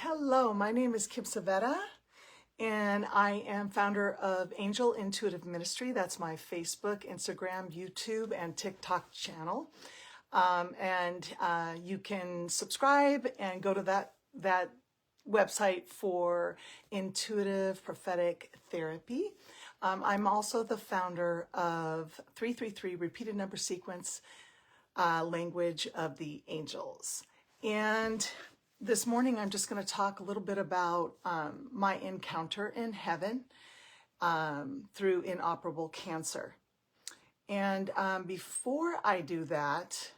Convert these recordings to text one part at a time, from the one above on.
Hello, my name is Kymm Civetta, and I am founder of Angel Intuitive Ministry. That's my Facebook, Instagram, YouTube, and TikTok channel. You can subscribe and go to that website for intuitive prophetic therapy. I'm also the founder of 333 Repeated Number Sequence, Language of the Angels. And this morning, I'm just going to talk a little bit about my encounter in heaven through inoperable cancer. And before I do that,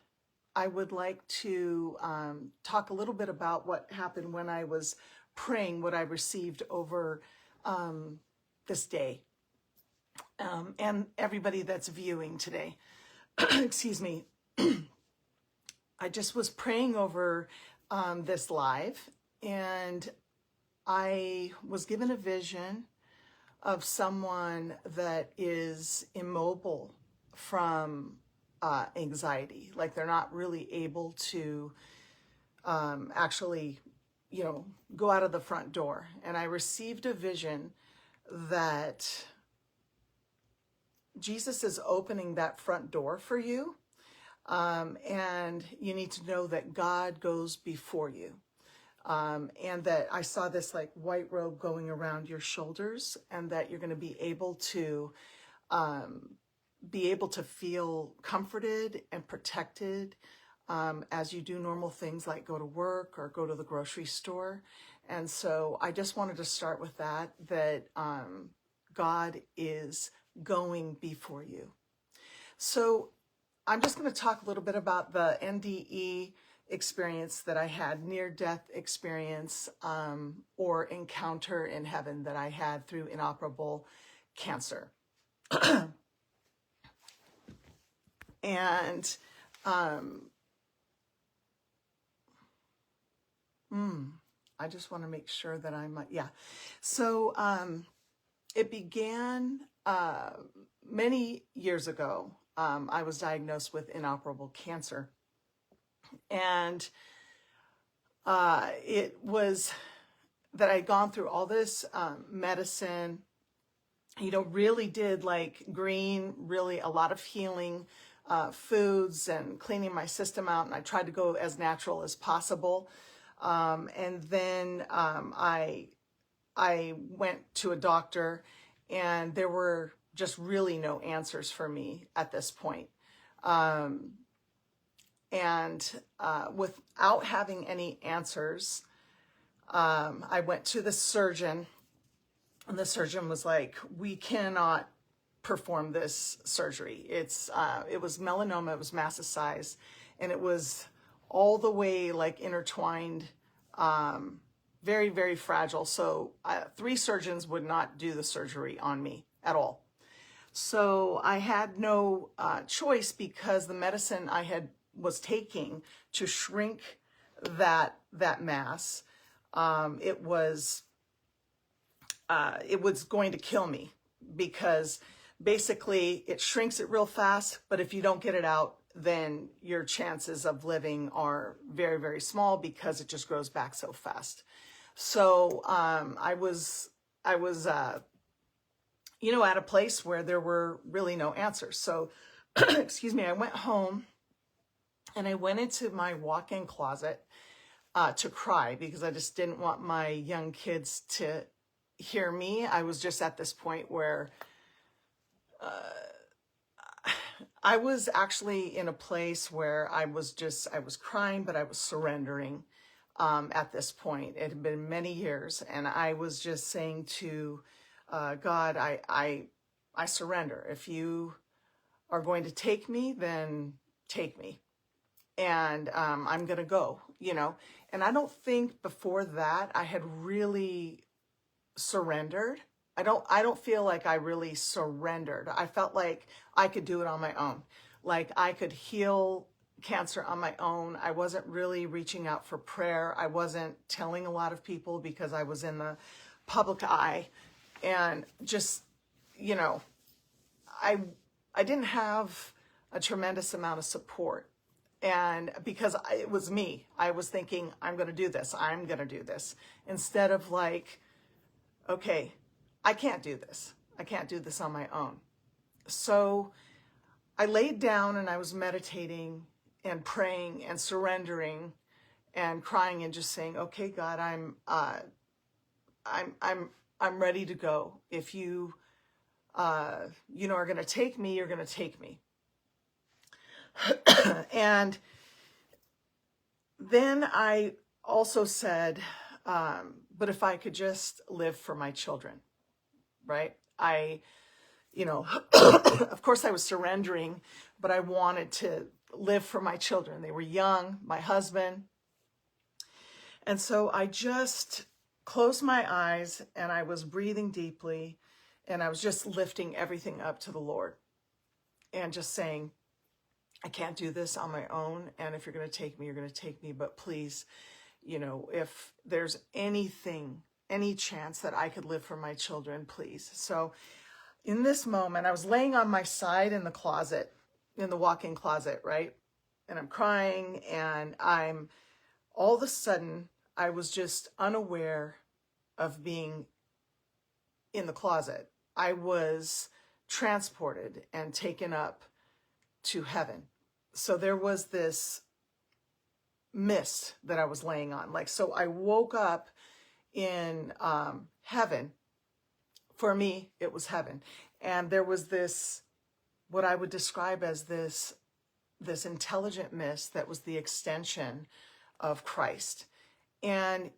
I would like to talk a little bit about what happened when I was praying, what I received over this day, and everybody that's viewing today. Excuse me. I just was praying over this live, and I was given a vision of someone that is immobile from anxiety, like they're not really able to actually, go out of the front door. And I received a vision that Jesus is opening that front door for you. And you need to know that God goes before you. And that I saw this like white robe going around your shoulders, and that you're going to be able to feel comforted and protected as you do normal things like go to work or go to the grocery store. And so I just wanted to start with that God is going before you. So I'm just going to talk a little bit about the NDE experience that I had, near-death experience or encounter in heaven that I had through inoperable cancer. And I just want to make sure that So it began many years ago. I was diagnosed with inoperable cancer. And it was that I'd gone through all this medicine, really did like really a lot of healing foods and cleaning my system out. And I tried to go as natural as possible. And then I went to a doctor, and there were just really no answers for me at this point. Without having any answers, I went to the surgeon, and the surgeon was like, "We cannot perform this surgery. It was melanoma, it was metastasized, and it was all the way like intertwined, very, very fragile. So 3 surgeons would not do the surgery on me at all. So I had no choice, because the medicine I was taking to shrink that mass, it was going to kill me, because basically it shrinks it real fast, but if you don't get it out, then your chances of living are very, very small, because it just grows back so fast. So I was at a place where there were really no answers. So, excuse me, I went home, and I went into my walk-in closet to cry, because I just didn't want my young kids to hear me. I was just at this point where I was actually in a place where I was crying, but I was surrendering at this point. It had been many years, and I was just saying to God, I surrender. If you are going to take me, then take me. And I'm going to go, And I don't think before that I had really surrendered. I don't feel like I really surrendered. I felt like I could do it on my own. Like I could heal cancer on my own. I wasn't really reaching out for prayer. I wasn't telling a lot of people, because I was in the public eye. And just, I didn't have a tremendous amount of support. And because it was me, I was thinking, I'm going to do this. I'm going to do this. Instead of like, okay, I can't do this. I can't do this on my own. So I laid down and I was meditating and praying and surrendering and crying and just saying, okay, God, I'm ready to go. If you, are going to take me, you're going to take me. And then I also said, but if I could just live for my children, right? Of course I was surrendering, but I wanted to live for my children. They were young, my husband. And so I just closed my eyes and I was breathing deeply and I was just lifting everything up to the Lord and just saying, I can't do this on my own. And if you're going to take me, you're going to take me. But please, if there's anything, any chance that I could live for my children, please. So in this moment, I was laying on my side in the closet, in the walk-in closet, right? And I'm crying and all of a sudden, I was just unaware of being in the closet. I was transported and taken up to heaven. So there was this mist that I was laying on. So I woke up in heaven. For me, it was heaven. And there was this, what I would describe as this intelligent mist that was the extension of Christ. And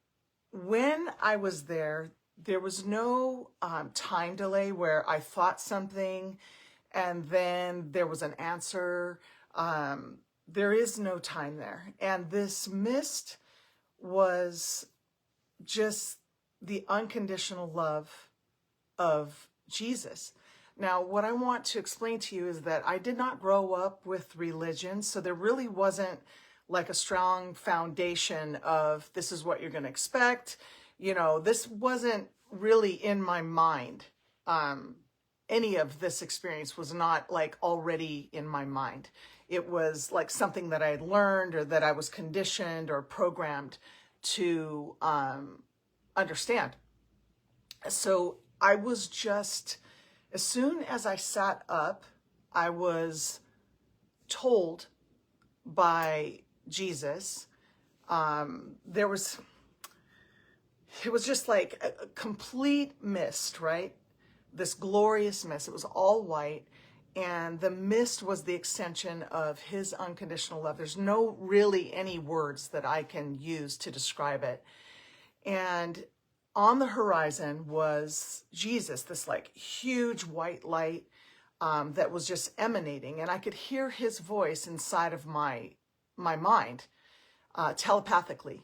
when I was there, there was no time delay where I thought something and then there was an answer. There is no time there. And this mist was just the unconditional love of Jesus. Now, what I want to explain to you is that I did not grow up with religion, so there really wasn't like a strong foundation of this is what you're going to expect. This wasn't really in my mind. Any of this experience was not like already in my mind. It was like something that I had learned or that I was conditioned or programmed to understand. So I was just, as soon as I sat up, I was told by Jesus, it was just like a complete mist, right? This glorious mist. It was all white. And the mist was the extension of his unconditional love. There's no really any words that I can use to describe it. And on the horizon was Jesus, this like huge white light that was just emanating. And I could hear his voice inside of my mind telepathically.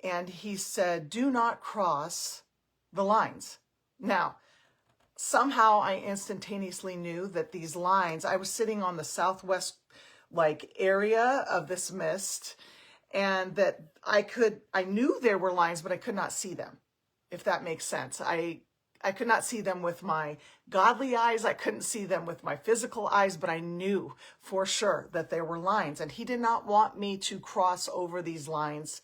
And he said, do not cross the lines. Now, somehow I instantaneously knew that these lines, I was sitting on the southwest area of this mist, and that I knew there were lines, but I could not see them, if that makes sense. I could not see them with my godly eyes. I couldn't see them with my physical eyes, but I knew for sure that there were lines, and he did not want me to cross over these lines.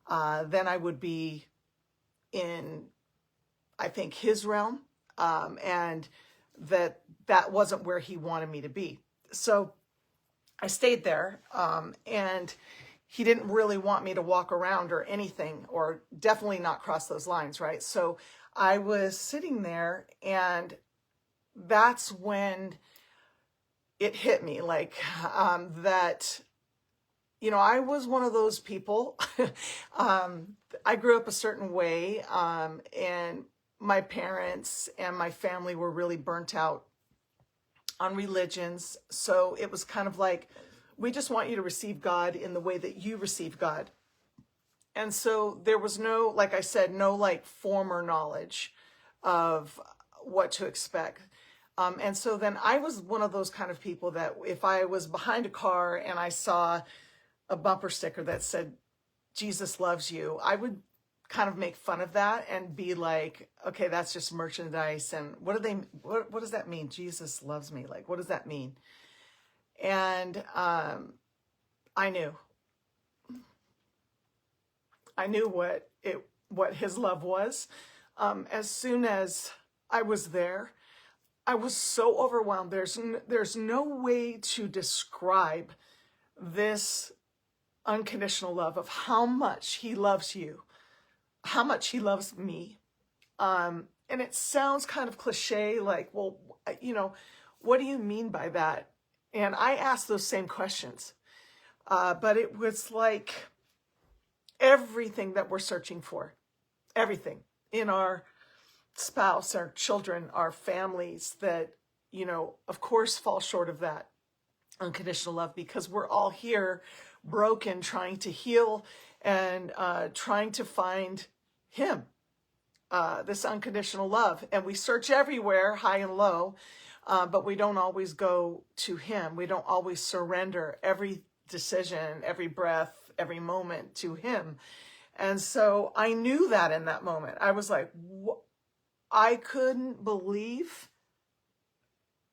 Then I would be in, I think, his realm, and that wasn't where he wanted me to be. So I stayed there, and he didn't really want me to walk around or anything, or definitely not cross those lines, right? So I was sitting there, and that's when it hit me, that, I was one of those people. I grew up a certain way, and my parents and my family were really burnt out on religions. So it was kind of like, we just want you to receive God in the way that you receive God. And so there was no, like I said, no former knowledge of what to expect. And so then I was one of those kind of people that if I was behind a car and I saw a bumper sticker that said, Jesus loves you, I would kind of make fun of that and be like, okay, that's just merchandise. And what does that mean? Jesus loves me. What does that mean? And I knew. I knew what his love was. As soon as I was there, I was so overwhelmed. There's no way to describe this unconditional love of how much he loves you, how much he loves me. And it sounds kind of cliche, like, well, what do you mean by that? And I asked those same questions. But it was like everything that we're searching for, everything in our spouse, our children, our families that, of course fall short of that unconditional love, because we're all here broken, trying to heal and trying to find him, this unconditional love. And we search everywhere, high and low, but we don't always go to him. We don't always surrender every decision, every breath, every moment to him. And so I knew that in that moment. I was like, I couldn't believe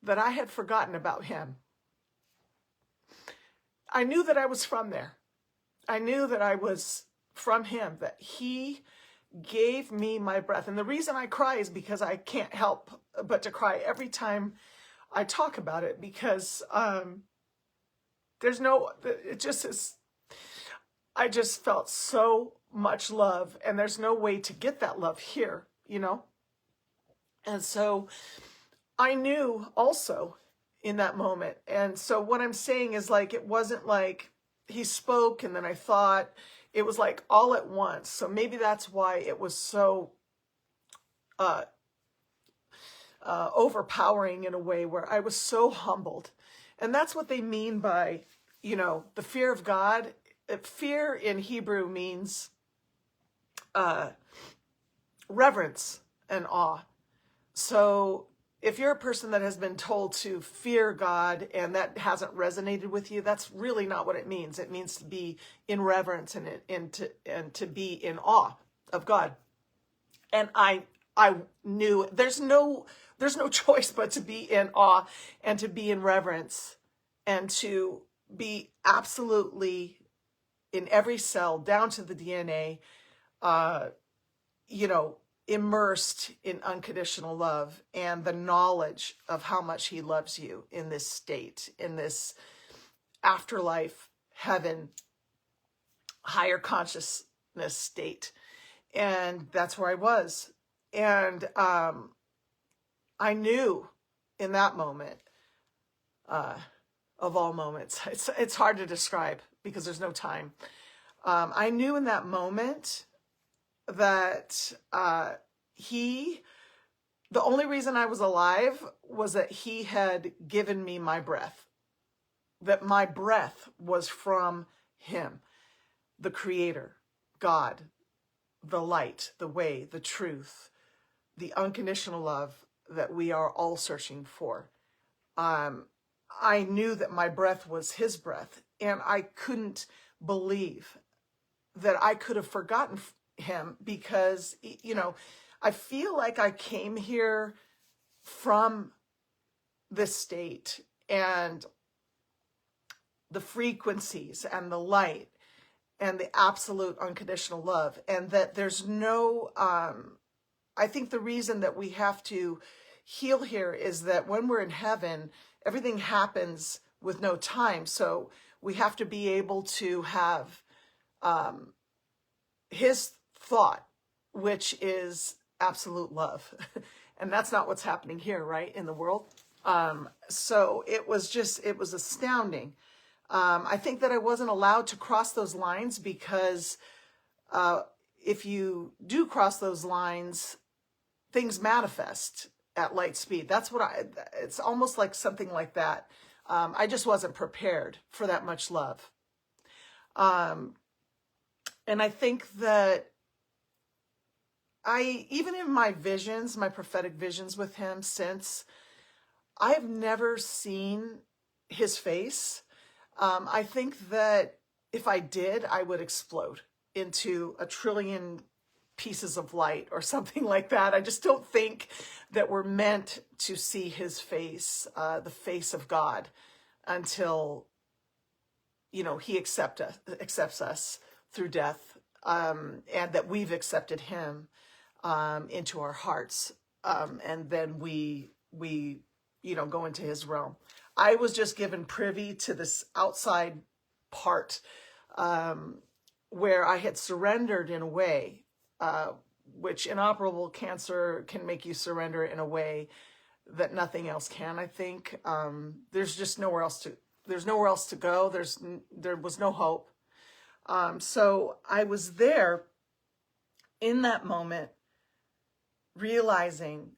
that I had forgotten about him. I knew that I was from there. I knew that I was from him, that he gave me my breath. And the reason I cry is because I can't help but to cry every time I talk about it, because it just is, I just felt so much love, and there's no way to get that love here, And so I knew also in that moment. And so what I'm saying is, like, it wasn't like he spoke and then I thought, it was like all at once. So maybe that's why it was so overpowering in a way, where I was so humbled. And that's what they mean by, the fear of God. Fear in Hebrew means reverence and awe. So if you're a person that has been told to fear God and that hasn't resonated with you, that's really not what it means. It means to be in reverence and to be in awe of God. And I knew there's no choice but to be in awe and to be in reverence and to be absolutely in every cell, down to the DNA, immersed in unconditional love and the knowledge of how much he loves you in this state, in this afterlife, heaven, higher consciousness state. And that's where I was. And I knew in that moment, of all moments, it's hard to describe because there's no time. I knew in that moment that the only reason I was alive was that he had given me my breath, that my breath was from him, the creator, God, the light, the way, the truth, the unconditional love that we are all searching for. I knew that my breath was his breath, and I couldn't believe that I could have forgotten him, because, I feel like I came here from this state and the frequencies and the light and the absolute unconditional love, and that there's no, I think the reason that we have to heal here is that when we're in heaven, everything happens with no time. So we have to be able to have his thought, which is absolute love. And that's not what's happening here, right, in the world. So it was astounding. I think that I wasn't allowed to cross those lines because if you do cross those lines, things manifest at light speed. That's what it's almost like something like that. I just wasn't prepared for that much love. And I think that even in my visions, my prophetic visions with him since, I've never seen his face. I think that if I did, I would explode into a trillion pieces of light or something like that. I just don't think that we're meant to see his face, the face of God, until he accepts us through death, and that we've accepted him into our hearts, and then we go into his realm. I was just given privy to this outside part, where I had surrendered in a way, which inoperable cancer can make you surrender in a way that nothing else can, I think. There's just nowhere else to go. There was no hope. So I was there in that moment, realizing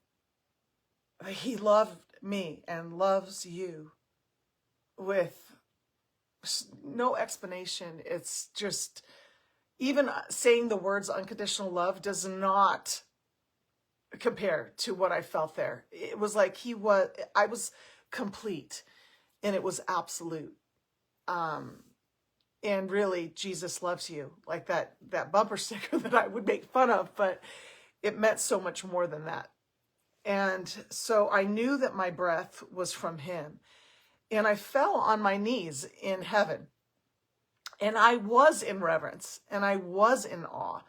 that he loved me and loves you with no explanation. It's just, even saying the words unconditional love does not compare to what I felt there. It was like I was complete, and it was absolute. And really, Jesus loves you, like that bumper sticker that I would make fun of, but it meant so much more than that. And so I knew that my breath was from him, and I fell on my knees in heaven, and I was in reverence, and I was in awe.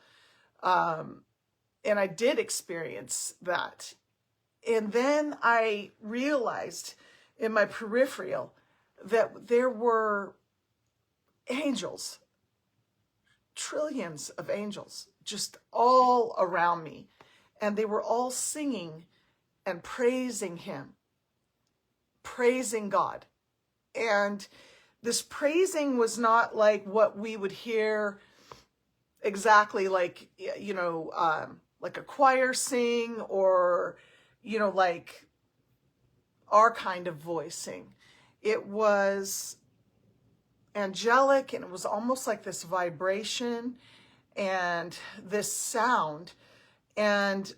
And I did experience that. And then I realized in my peripheral that there were angels, trillions of angels, just all around me. And they were all singing and praising him, praising God. And this praising was not like what we would hear exactly, like, like a choir sing, or, like our kind of voicing. It was angelic, and it was almost like this vibration and this sound. And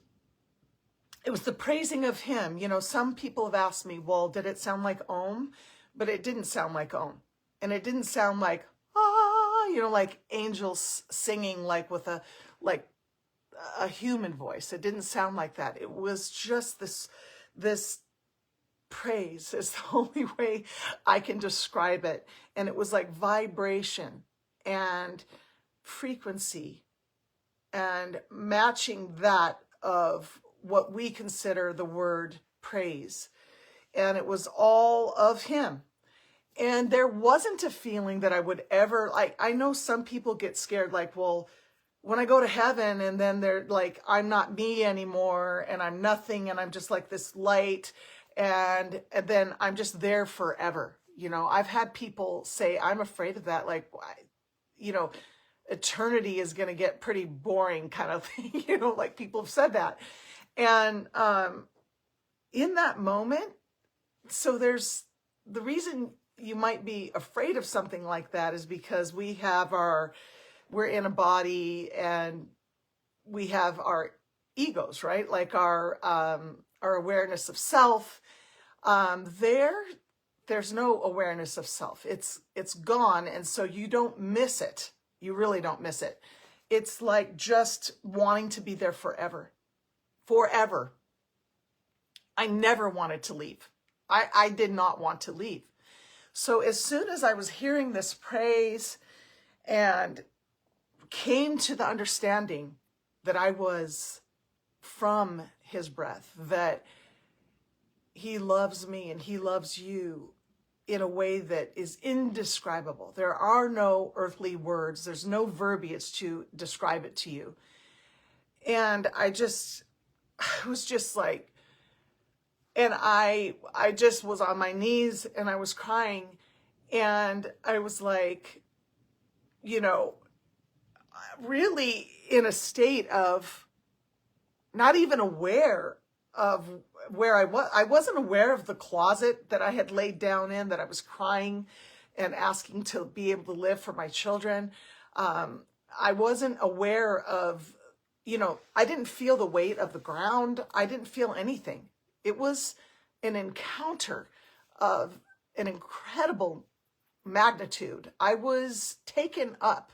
it was the praising of him. Some people have asked me, well, did it sound like Om? But it didn't sound like Om. And it didn't sound like, like angels singing, like with a human voice. It didn't sound like that. It was just this praise is the only way I can describe it. And it was like vibration and frequency, and matching that of what we consider the word praise. And it was all of him. And there wasn't a feeling that I would ever, I know some people get scared, like, well, when I go to heaven, and then they're like, I'm not me anymore, and I'm nothing, and I'm just like this light, and then I'm just there forever. I've had people say, I'm afraid of that, like, eternity is going to get pretty boring, kind of thing, like people have said that. And in that moment, so there's the reason you might be afraid of something like that is because we're in a body, and we have our egos, right? Like our awareness of self. There's no awareness of self. It's gone. And so you don't miss it. You really don't miss it. It's like just wanting to be there forever. Forever. I never wanted to leave. I did not want to leave. So as soon as I was hearing this praise and came to the understanding that I was from his breath, that he loves me and he loves you in a way that is indescribable. There are no earthly words. There's no verbiage to describe it to you. And I was just like, and I just was on my knees, and I was crying, and I was like, really in a state of not even aware of where I was. I wasn't aware of the closet that I had laid down in, that I was crying and asking to be able to live for my children. I wasn't aware of, I didn't feel the weight of the ground. I didn't feel anything. It was an encounter of an incredible magnitude. I was taken up.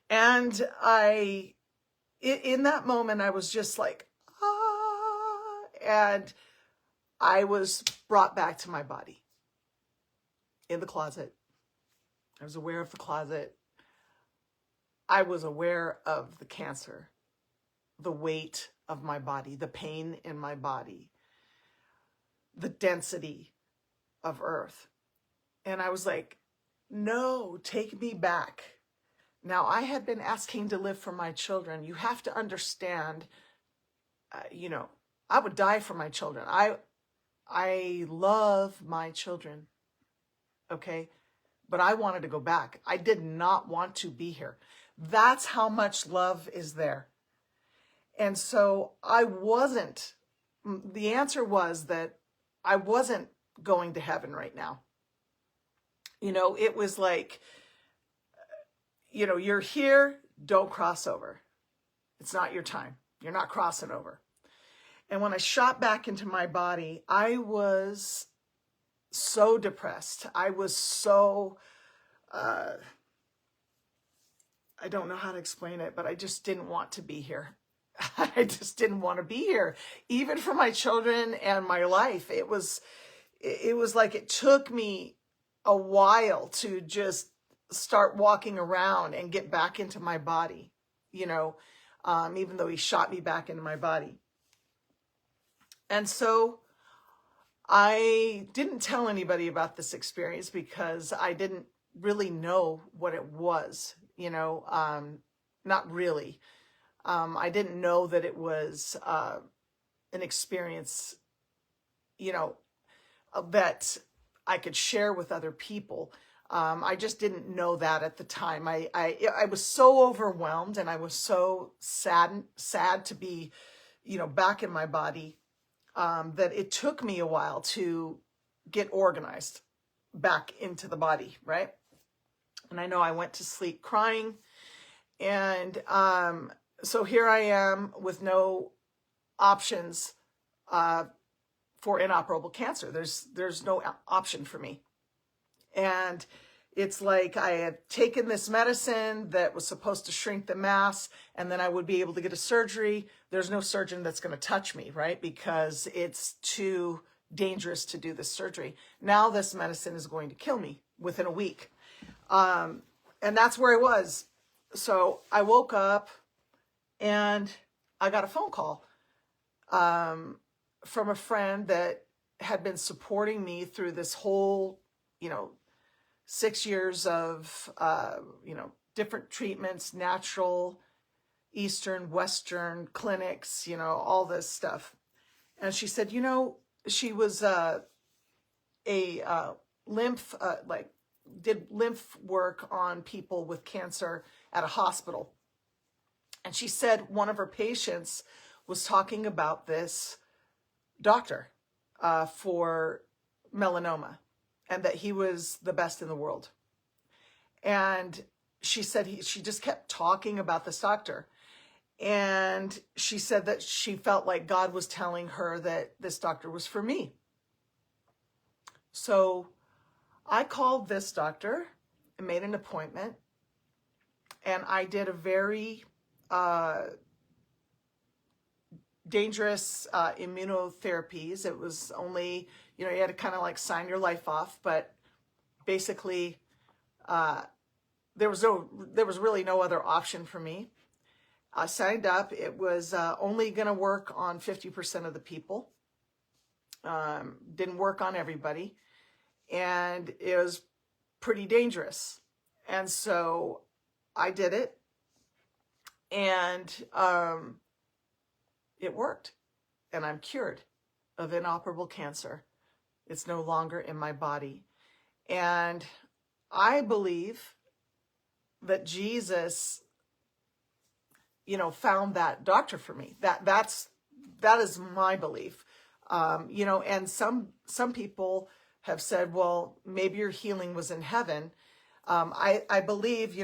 And in that moment, I was just like, and I was brought back to my body in the closet. I was aware of the closet. I was aware of the cancer, the weight of my body, the pain in my body, the density of earth. And I was like, no, take me back. Now, I had been asking to live for my children. You have to understand, I would die for my children. I love my children, okay? But I wanted to go back. I did not want to be here. That's how much love is there. And so the answer was that I wasn't going to heaven right now. It was like, you're here, don't cross over. It's not your time. You're not crossing over. And when I shot back into my body, I was so depressed. I was so, I don't know how to explain it, but I just didn't want to be here. I just didn't want to be here, even for my children and my life. It was like it took me a while to just start walking around and get back into my body, even though he shot me back into my body. And so I didn't tell anybody about this experience because I didn't really know what it was, not really. I didn't know that it was an experience, that I could share with other people. I just didn't know that at the time. I was so overwhelmed, and I was so sad to be, back in my body, that it took me a while to get organized back into the body, right? And I know I went to sleep crying, and so here I am with no options for inoperable cancer. There's no option for me. And it's like I had taken this medicine that was supposed to shrink the mass, and then I would be able to get a surgery. There's no surgeon that's going to touch me, right? Because it's too dangerous to do this surgery. Now this medicine is going to kill me within a week. And that's where I was. So I woke up and I got a phone call from a friend that had been supporting me through this whole, 6 years of, different treatments, natural, Eastern, Western clinics, all this stuff. And she said, she was did lymph work on people with cancer at a hospital. And she said one of her patients was talking about this doctor for melanoma, and that he was the best in the world. And she said she just kept talking about this doctor. And she said that she felt like God was telling her that this doctor was for me. So I called this doctor and made an appointment. And I did a very dangerous immunotherapies. It was only, you had to kind of like sign your life off, but basically there was really no other option for me. I signed up. It was only going to work on 50% of the people. Didn't work on everybody. And it was pretty dangerous. And so I did it. And it worked. And I'm cured of inoperable cancer. It's no longer in my body. And I believe that Jesus, found that doctor for me. That is my belief. And some people have said, well, maybe your healing was in heaven. I believe,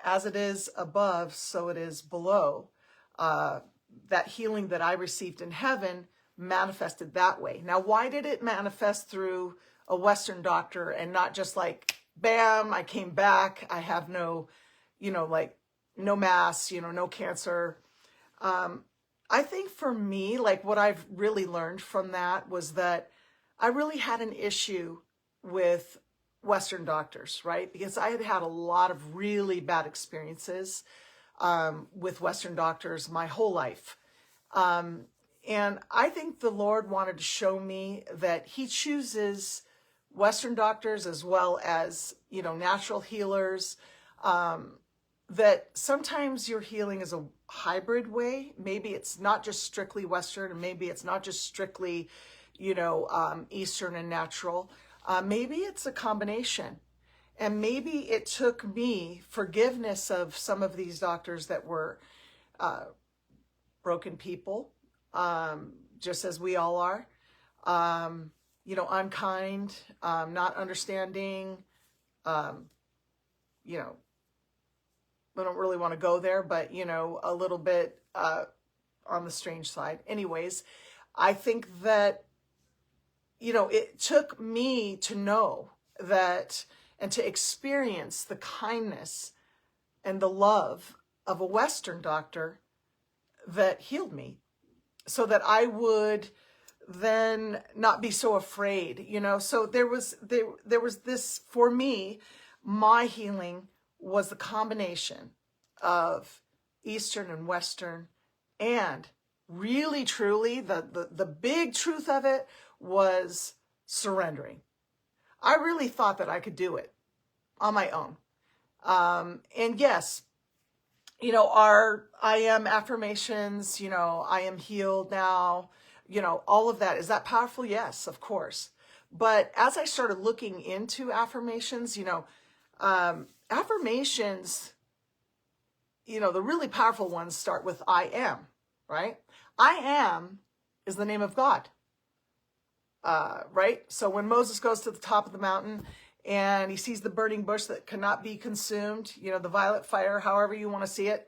as it is above, so it is below. That healing that I received in heaven manifested that way. Now, why did it manifest through a Western doctor and not just like, bam, I came back, I have no, no mass, no cancer. I think for me, like what I've really learned from that was that I really had an issue with Western doctors, right? Because I had had a lot of really bad experiences with Western doctors my whole life. And I think the Lord wanted to show me that he chooses Western doctors as well as, natural healers. That sometimes your healing is a hybrid way. Maybe it's not just strictly Western, and maybe it's not just strictly, Eastern and natural. Maybe it's a combination. And maybe it took me forgiveness of some of these doctors that were broken people, just as we all are. Unkind, not understanding, I don't really want to go there, but, a little bit on the strange side. Anyways, I think that, it took me to know that and to experience the kindness and the love of a Western doctor that healed me so that I would then not be so afraid, So there was this, for me, my healing was the combination of Eastern and Western, and really, truly, the big truth of it was surrendering. I really thought that I could do it on my own. And yes, our I am affirmations, I am healed now, all of that. Is that powerful? Yes, of course. But as I started looking into affirmations, affirmations, the really powerful ones start with I am, right? I am is the name of God, right? So when Moses goes to the top of the mountain and he sees the burning bush that cannot be consumed, the violet fire, however you want to see it,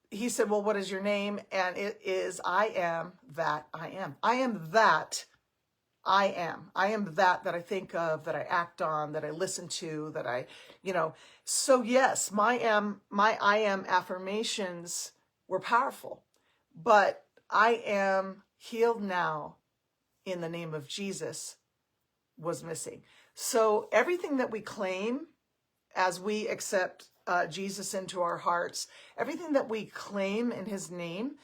he said, well, what is your name? And it is, I am that I am. I am that I am. I am that I think of, that I act on, that I listen to, that I, So yes, my I am affirmations were powerful, but I am healed now in the name of Jesus was missing. So everything that we claim as we accept Jesus into our hearts, everything that we claim in his name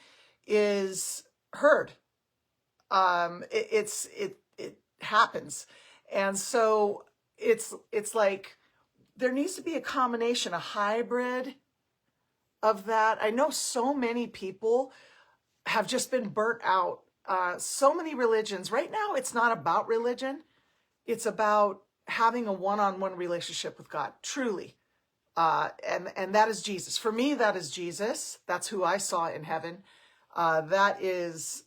is heard. It happens. And so it's like there needs to be a combination, a hybrid of that. I know so many people have just been burnt out. So many religions. Right now, it's not about religion. It's about having a one-on-one relationship with God, truly. And that is Jesus. For me, that is Jesus. That's who I saw in heaven. That is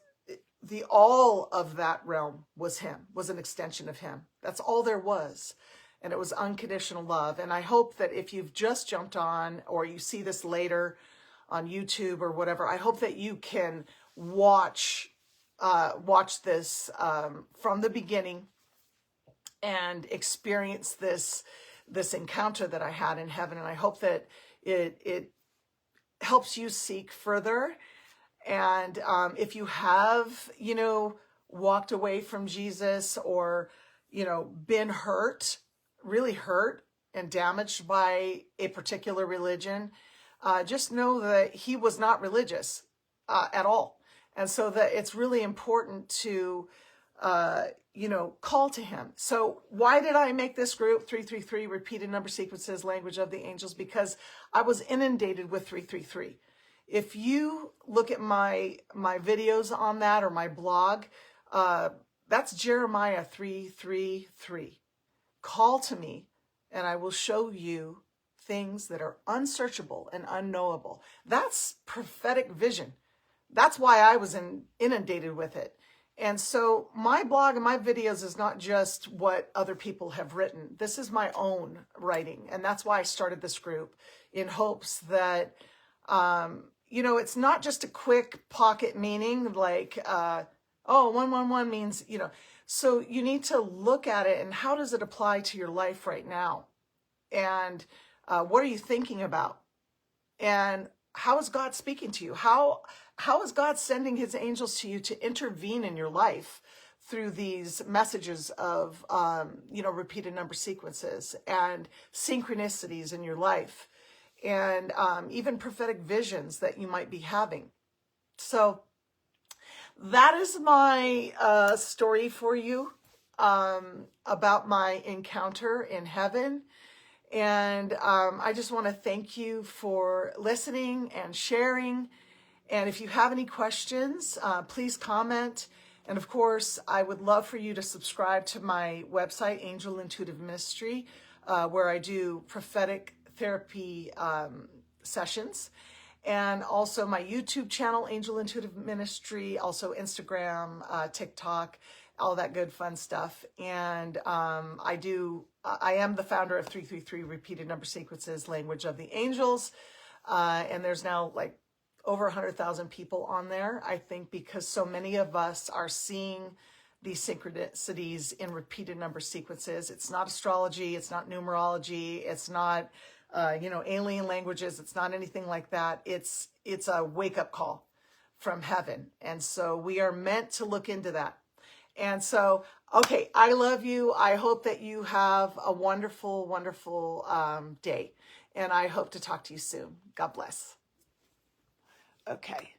the all of that realm was him, was an extension of him. That's all there was. And it was unconditional love. And I hope that if you've just jumped on or you see this later on YouTube or whatever, I hope that you can watch this from the beginning and experience this encounter that I had in heaven. And I hope that it helps you seek further. And if you have, walked away from Jesus or, been hurt, really hurt and damaged by a particular religion, just know that he was not religious at all. And so that it's really important to, call to him. So why did I make this group 333 repeated number sequences, language of the angels? Because I was inundated with 333. If you look at my videos on that or my blog, that's Jeremiah 3:3:3. Call to me and I will show you things that are unsearchable and unknowable. That's prophetic vision. That's why I was inundated with it. And so my blog and my videos is not just what other people have written. This is my own writing. And that's why I started this group, in hopes that, it's not just a quick pocket meaning like, 111 means, so you need to look at it and how does it apply to your life right now? And what are you thinking about? And how is God speaking to you? How is God sending his angels to you to intervene in your life through these messages of, repeated number sequences and synchronicities in your life, and even prophetic visions that you might be having. So that is my story for you about my encounter in heaven. And I just want to thank you for listening and sharing. And if you have any questions, please comment. And of course, I would love for you to subscribe to my website, Angel Intuitive Ministry, where I do prophetic therapy sessions. And also my YouTube channel, Angel Intuitive Ministry, also Instagram, TikTok, all that good fun stuff. And I am the founder of 333 Repeated Number Sequences, Language of the Angels. And there's now like over 100,000 people on there, I think, because so many of us are seeing these synchronicities in repeated number sequences. It's not astrology. It's not numerology. It's not, alien languages. It's not anything like that. It's a wake-up call from heaven. And so we are meant to look into that. And so, okay, I love you. I hope that you have a wonderful, wonderful day. And I hope to talk to you soon. God bless. Okay.